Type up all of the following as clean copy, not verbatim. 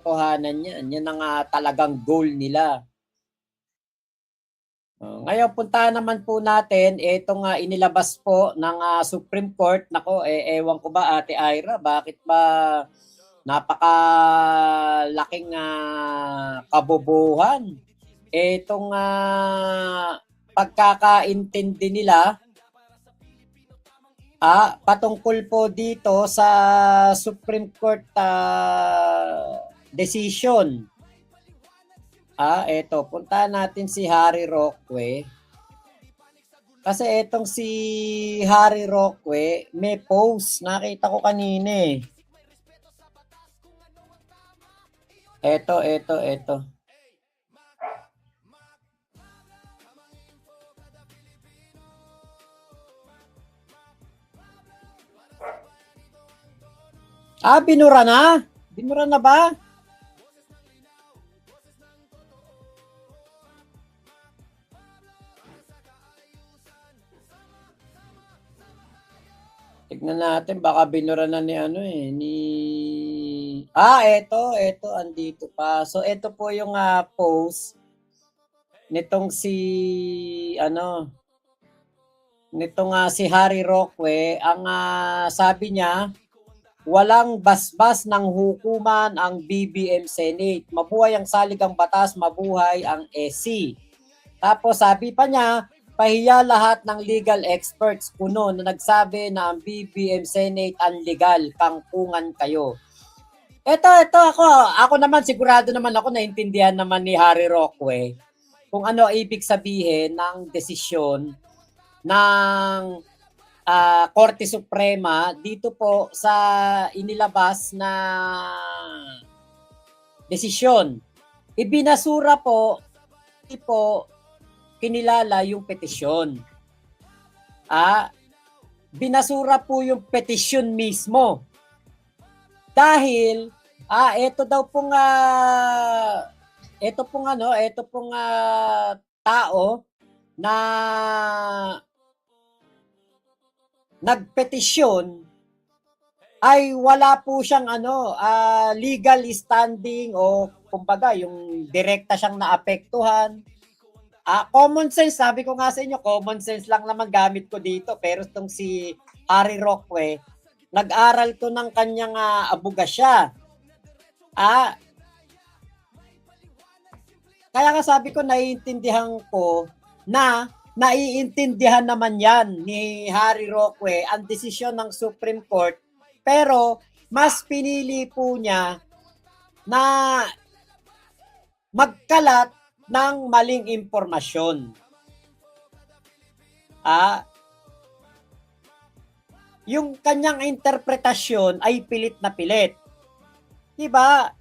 Totohanan yan. Yan ang talagang goal nila. Ngayon puntahan naman po natin itong inilabas po ng Supreme Court. Nako, ewan ko ba Ate Ira, bakit ba napakalaking kabobohan itong pagkakaintindi nila patungkol po dito sa Supreme Court decision. Eto, puntahan natin si Harry Roque. Kasi etong si Harry Roque, may post. Nakita ko kanina eh. Eto. Binura na? Binura na ba? Tignan natin, baka binura na ni eto, andito pa. So, ito po yung post nitong si Harry Roque. Ang sabi niya, walang basbas ng hukuman ang BBM Senate. Mabuhay ang saligang batas, mabuhay ang SC. Tapos sabi pa niya, pahiya lahat ng legal experts kuno na nagsabi na ang BBM Senate unlegal, kangkungan kayo. Ito ako naman sigurado naman ako naintindihan naman ni Harry Roque kung ano ibig sabihin ng desisyon ng Korte Suprema dito po sa inilabas na desisyon. Ibinasura po kinilala yung petisyon. Binasura po yung petisyon mismo. Dahil ito pong tao na nagpetisyon ay wala po siyang legal standing o kumbaga yung direkta siyang naapektuhan. Common sense, sabi ko nga sa inyo, common sense lang naman gamit ko dito. Pero itong si Harry Roque, nag-aral to ng kanyang abogasya. Kaya nga sabi ko, naiintindihan ko na naiintindihan naman yan ni Harry Roque ang desisyon ng Supreme Court. Pero mas pinili po niya na magkalat ng maling impormasyon. Yung kanyang interpretasyon ay pilit na pilit. Diba?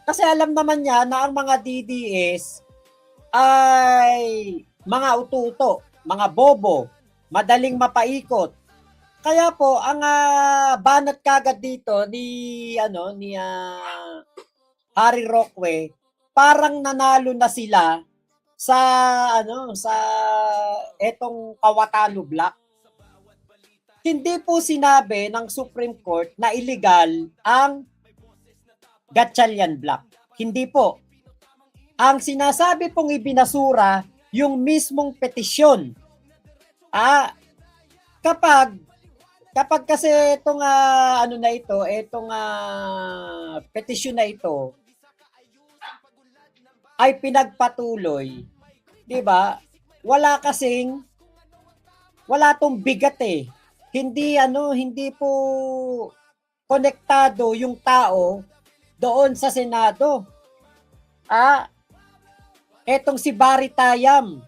Kasi alam naman niya na ang mga DDS ay mga ututo, mga bobo, madaling mapaikot. Kaya po ang banat kagad dito ni Harry Roque, parang nanalo na sila sa etong Kawatano Block. Hindi po sinabi ng Supreme Court na illegal ang Gatchalian Block. Hindi po. Ang sinasabi pong ibinasura yung mismong petisyon. Kapag kasi itong petisyon na ito ay pinagpatuloy, 'di ba? Wala tong bigat eh. Hindi po konektado yung tao doon sa Senado. Etong si Barry Tayam,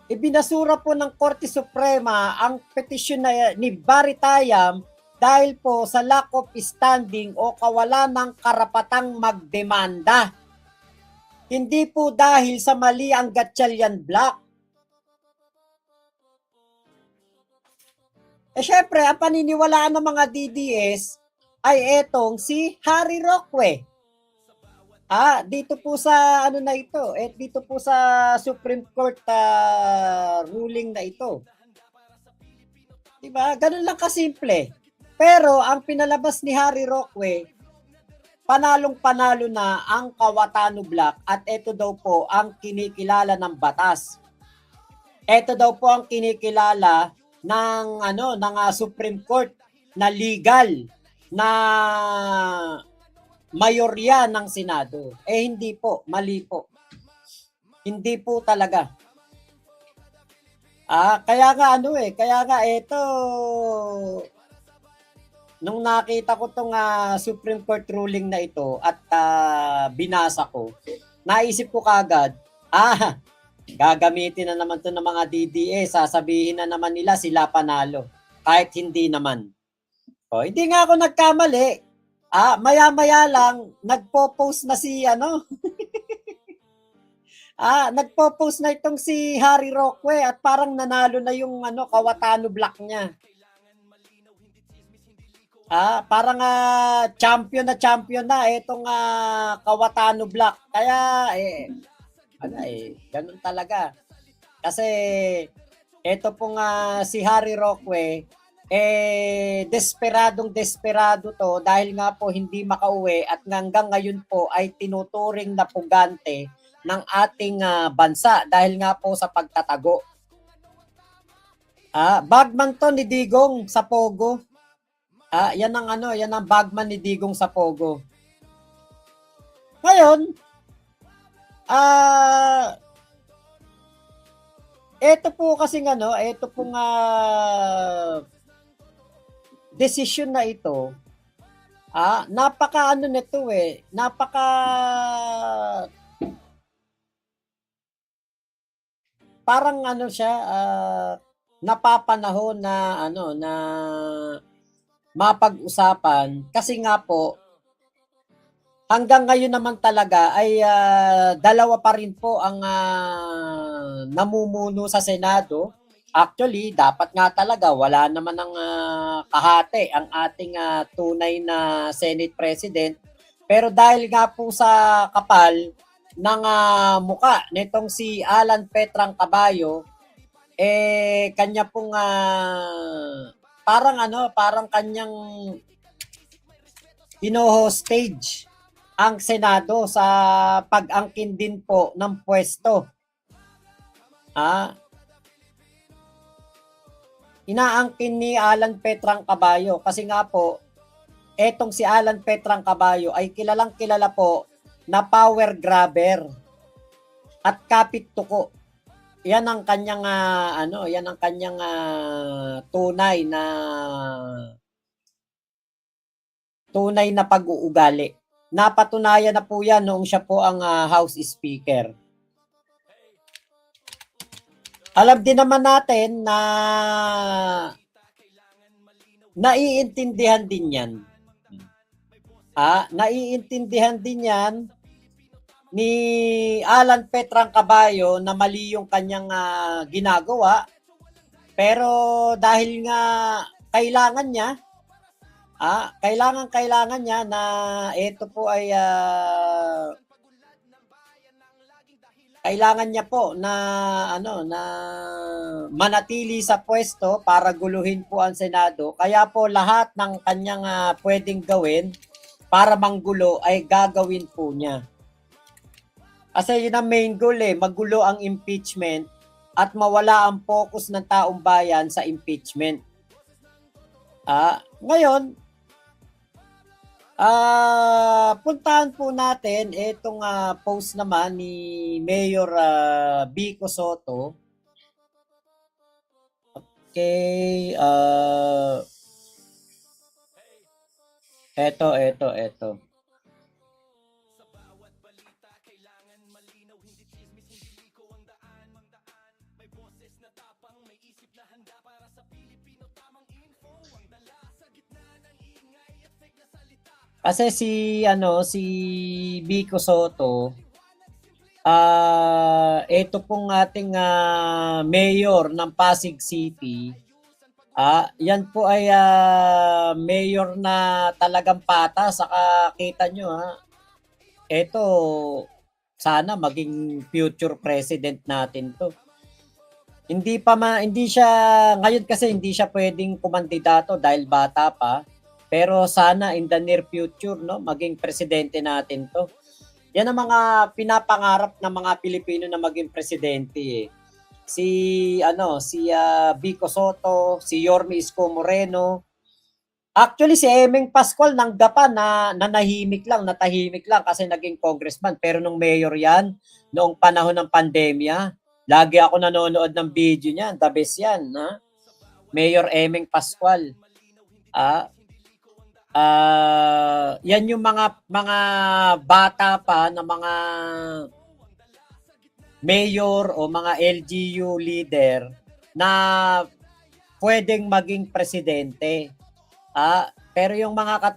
ibinasura po ng Korte Suprema ang petisyon ni Barry Tayam dahil po sa lack of standing o kawalan ng karapatang magdemanda. Hindi po dahil sa mali ang Gatchalian Block. Syempre, ang paniniwalaan ng mga DDS ay etong si Harry Roque. Dito po sa dito po sa Supreme Court ruling na ito. Diba? Ganun lang kasimple. Pero ang pinalabas ni Harry Roque panalong-panalo na ang Kawatano Black at ito daw po ang kinikilala ng batas. Ito daw po ang kinikilala ng Supreme Court na legal na mayorya ng Senado. Hindi po, mali po. Hindi po talaga. Kaya nga ito nung nakita ko tong Supreme Court ruling na ito at binasa ko, naisip ko kagad, gagamitin na naman to ng mga DDA, sasabihin na naman nila sila panalo kahit hindi naman. Hindi nga ako nagkamali. Maya-maya lang nagpo-post na si nagpo-post na itong si Harry Roque at parang nanalo na yung Kawatano Black niya. Parang champion na itong Kawatano Black. Kaya ganun talaga. Kasi ito pong si Harry Roque desperado to dahil nga po hindi makauwi at hanggang ngayon po ay tinuturing na pugante ng ating bansa dahil nga po sa pagtatago. Bagman to ni Digong sa Pogo. Yan ang bagman ni Digong sa Pogo. Ngayon, ito po kasi ito pong decision na ito, napaka nito parang siya, napapanahon na na mapag-usapan kasi nga po hanggang ngayon naman talaga ay dalawa pa rin po ang namumuno sa Senado. Actually, dapat nga talaga wala naman ng kahati ang ating tunay na Senate President. Pero dahil nga po sa kapal ng muka nitong si Alan Petrang Caballo, kanya pong parang kanyang hostage ang Senado sa pag-angkin din po ng pwesto. Inaangkin ni Alan Petrang Caballo kasi nga po etong si Alan Petrang Caballo ay kilalang kilala po na power grabber at kapit tuko. Yan ang kanyang tunay na pag-uugali. Napatunayan na po yan noong siya po ang House Speaker. Alam din naman natin na naiintindihan din yan. Naiintindihan din yan ni Alan Petrang Caballo na mali yung kanyang ginagawa. Pero dahil nga kailangan niya na ito po ay kailangan niya po na na manatili sa pwesto para guluhin po ang Senado. Kaya po lahat ng kanyang pwedeng gawin para manggulo ay gagawin po niya. Kasi yun ang main goal magulo ang impeachment at mawala ang focus ng taong bayan sa impeachment. Ngayon, puntahan po natin itong post naman ni Mayor Vico Sotto. Okay, eto. Kasi si Vico Sotto, ito pong ating mayor ng Pasig City. Yan po ay mayor na talagang patas. Saka kita nyo ito sana maging future president natin to. Hindi siya ngayon kasi hindi siya pwedeng kumandidato dahil bata pa. Pero sana in the near future, no, maging presidente natin 'to. Yan ang mga pinapangarap ng mga Pilipino na maging presidente, eh. Si Vico Soto, si Yorme Isko Moreno. Actually, si Emeng Pascual nanggapan na natahimik lang kasi naging congressman. Pero nung mayor yan, noong panahon ng pandemya, lagi ako nanonood ng video niyan. The best yan, ha? Mayor Emeng Pascual. Yan yung mga bata pa na mga mayor o mga LGU leader na pwedeng maging presidente. Pero yung mga katulad